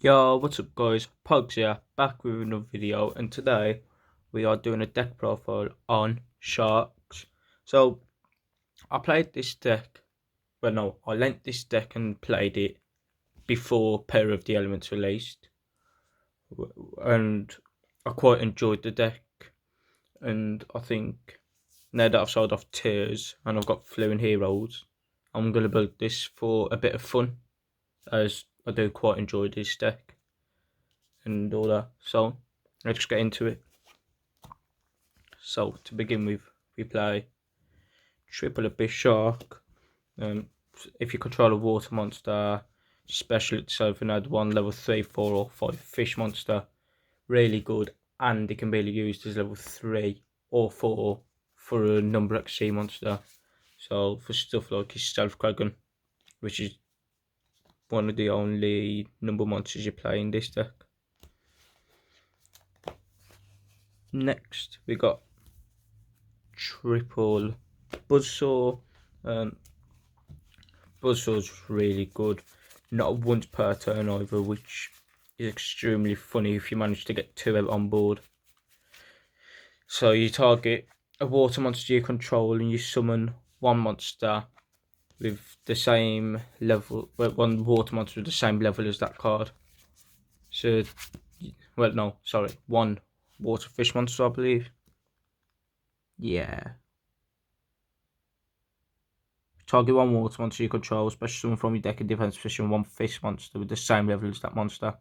Yo, what's up guys, Pugs here, back with another video, and today we are doing a deck profile on Sharks. So, I played this deck, well no, I lent this deck and played it before Pair of the Elements released, and I quite enjoyed the deck, and I think now that I've sold off Tiers and I've got Fluent Heroes, I'm going to build this for a bit of fun, as I do quite enjoy this deck and all that. So let's get into it. So to begin with, we play Triple Abyss Shark. If you control a water monster, special itself and add one level 3, 4 or 5 fish monster. Really good, and it can be used as level 3 or 4 for a number X sea monster. So for stuff like his Stealth Dragon, which is one of the only number monsters you play in this deck. Next we got Triple Buzzsaw. Buzzsaw's really good, not once per turn either, which is extremely funny if you manage to get 2 out on board. So you target a water monster you control and you summon one monster with the same level, one water monster with the same level as that card. So, well no, sorry, one water fish monster I believe. Yeah. Target one water monster you control, special summon from your deck in defense position one fish monster with the same level as that monster,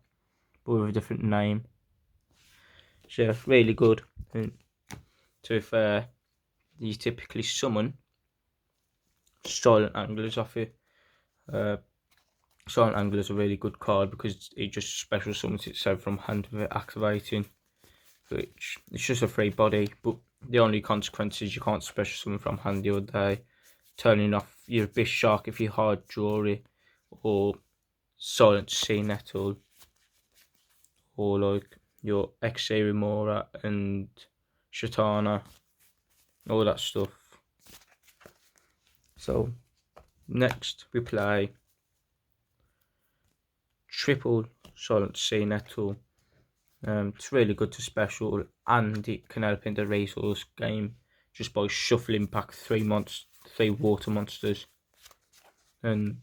but with a different name. So really good. And to be fair, you typically summon Silent Anglers off it. Silent Angler is a really good card because it just special summons itself from hand with it activating, which it's just a free body, but the only consequence is you can't special summon from hand the other day, turning off your Abyss Shark if you hard draw it, or Silent Sea Nettle, or like your X-Ray Remora and Shatana, all that stuff. So next we play Triple Silent Sea Nettle. It's really good to special, and it can help in the resource game just by shuffling back 3 water monsters, and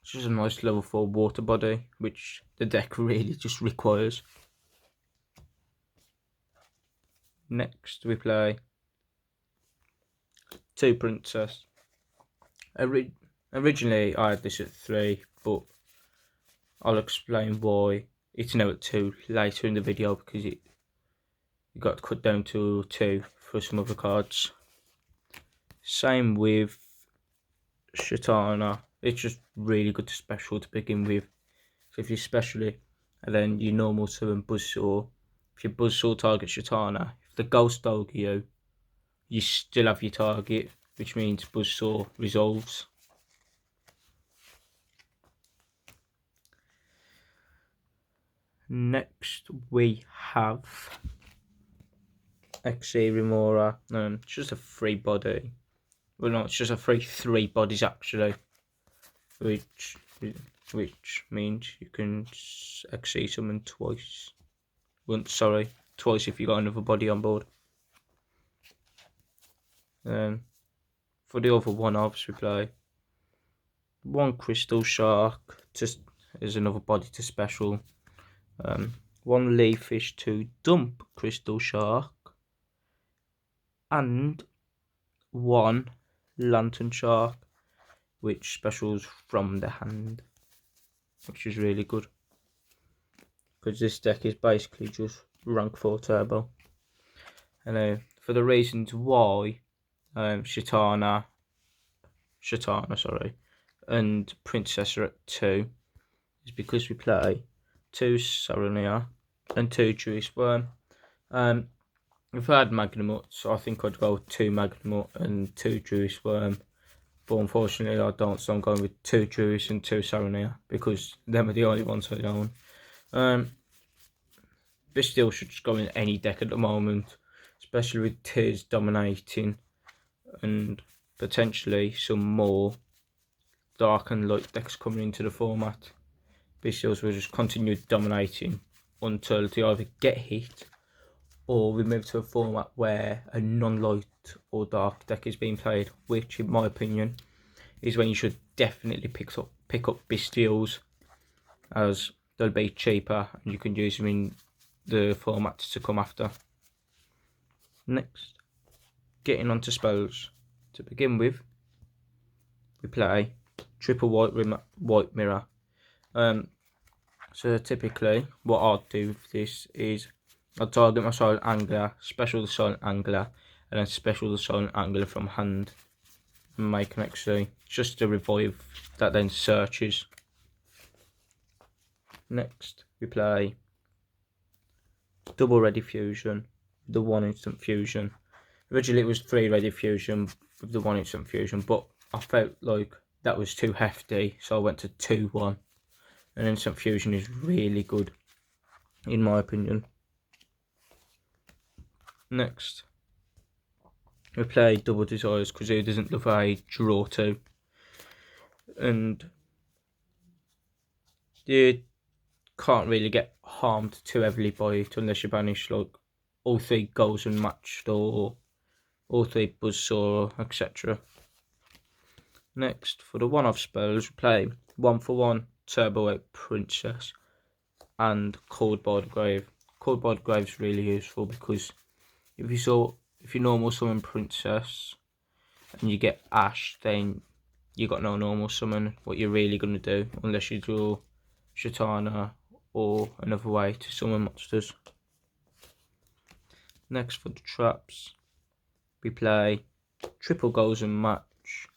it's just a nice level 4 water body, which the deck really just requires. Next we play Two Princess. Originally I had this at 3, but I'll explain why it's now at 2 later in the video, because it got cut down to 2 for some other cards. Same with Shatana, it's just really good to special to begin with. So if you special it and then you normal summon Buzzsaw, if your Buzzsaw targets Shatana, if the Ghost Dog you still have your target, which means Buzzsaw resolves. Next we have X-Ray Remora. It's just a free body. Well, no, it's just a free 3 bodies actually, which means you can X-Ray summon twice. Twice if you got another body on board. For the other one-offs we play one Crystal Shark, just as another body to special. One Leafish to dump Crystal Shark, and one Lantern Shark, which specials from the hand, which is really good because this deck is basically just rank 4 turbo. And for the reasons why Shatana and Princess are at 2 is because we play 2 Saronea and 2 Jewish Worm. If I had Magnamut, so I think I'd go 2 Magnamut and 2 Jewish Worm, but unfortunately I don't, so I'm going with 2 Jewish and 2 Saronea because them are the only ones I own. This still should just go in any deck at the moment, especially with Tears dominating and potentially some more dark and light decks coming into the format. bestials will just continue dominating until they either get hit or we move to a format where a non-light or dark deck is being played, which in my opinion is when you should definitely pick up bestials, as they'll be cheaper and you can use them in the formats to come after. Next, getting onto spells. To begin with, we play triple white mirror. So typically what I'd do with this is I'd target my Silent Angler, special the Silent Angler, and then special the Silent Angler from hand and make an XC, just a revive that then searches. Next we play double ready fusion, the 1 instant fusion. Originally it was 3 ready fusion with the 1 instant fusion, but I felt like that was too hefty, so I went to 2-1. And instant fusion is really good, in my opinion. Next, we play double desires because who doesn't love a draw 2? And you can't really get harmed too heavily by it unless you banish like all 3 goals unmatched or all 3 buzzsaw, etc. Next, for the one-off spells, we play 1-for-1 Turbo 8 Princess and Called by the Grave. Called by the Grave is really useful because if you normal summon Princess and you get Ash, then you got no normal summon. What you're really gonna do, unless you draw Shatana or another way to summon monsters. Next, for the traps, we play triple goals and match.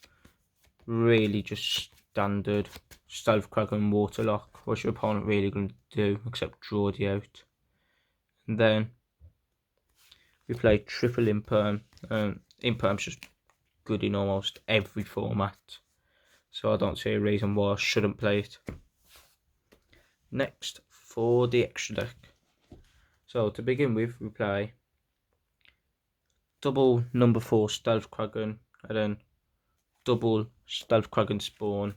Really just standard Stealth Kraken Waterlock. What's your opponent really going to do except draw the out? And then we play triple Imperm. Imperm's just good in almost every format, so I don't see a reason why I shouldn't play it. Next, for the extra deck. So to begin with, we play double number 4 Stealth Kraken and then double Stealth Kraken Spawn.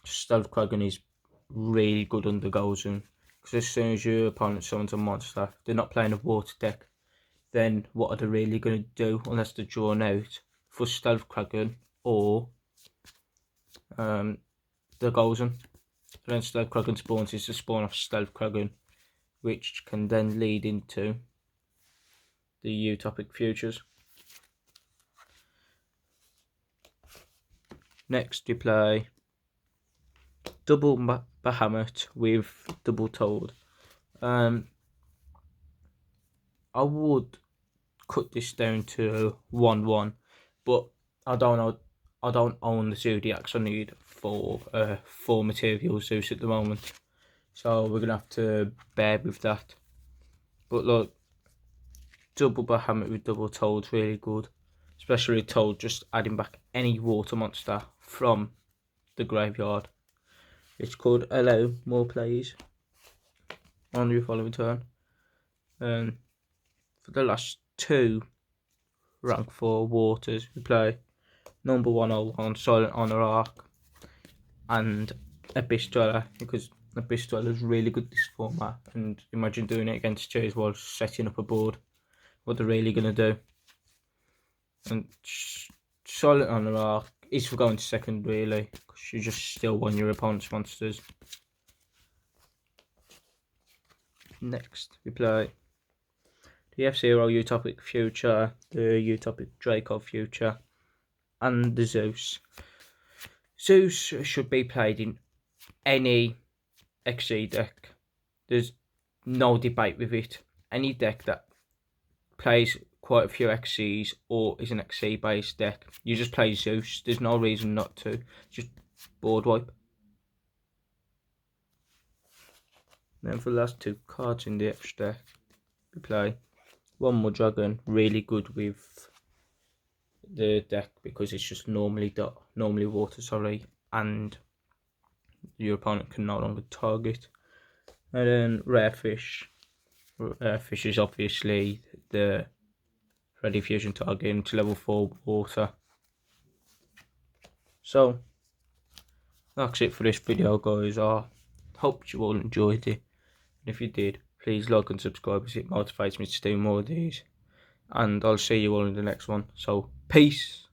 Stealth Kraken is really good under Golden because as soon as your opponent summons a monster, they're not playing a water deck, then what are they really going to do unless they're drawn out for Stealth Kraken or the Golden? And then Stealth Kraken spawns is the spawn of Stealth Kraken, which can then lead into the Utopic Futures. Next you play double Bahamut with double Toad. I would cut this down to 1-1, but I don't own the Zodiacs I need for 4 material Zeus at the moment, so we're gonna have to bear with that. But look, double Bahamut with double Toad's really good, especially Toad just adding back any water monster from the graveyard. It's called allow more plays on your following turn. For the last 2 rank 4 waters, we play number 101 Silent Honor Arc and Abyss Dweller, because Abyss Dweller is really good this format, and imagine doing it against Cheers while setting up a board. What they're really going to do. And Silent Honor Arc is for going second really, because you just still won your opponent's monsters. Next we play the F-Zero Utopic Future, the Utopic Draco Future, and the Zeus. Zeus should be played in any XC deck. There's no debate with it. Any deck that plays quite a few XCs or is an XC based deck, you just play Zeus. There's no reason not to. Just board wipe. Then for the last 2 cards in the extra deck, we play one more Dragon, really good with the deck because it's just normally water, sorry, and your opponent can no longer target. And then Rare Fish. Rare Fish is obviously the ready fusion target to level 4 water. So that's it for this video, guys. I hope you all enjoyed it. And if you did, please like and subscribe as it motivates me to do more of these. And I'll see you all in the next one. So, peace.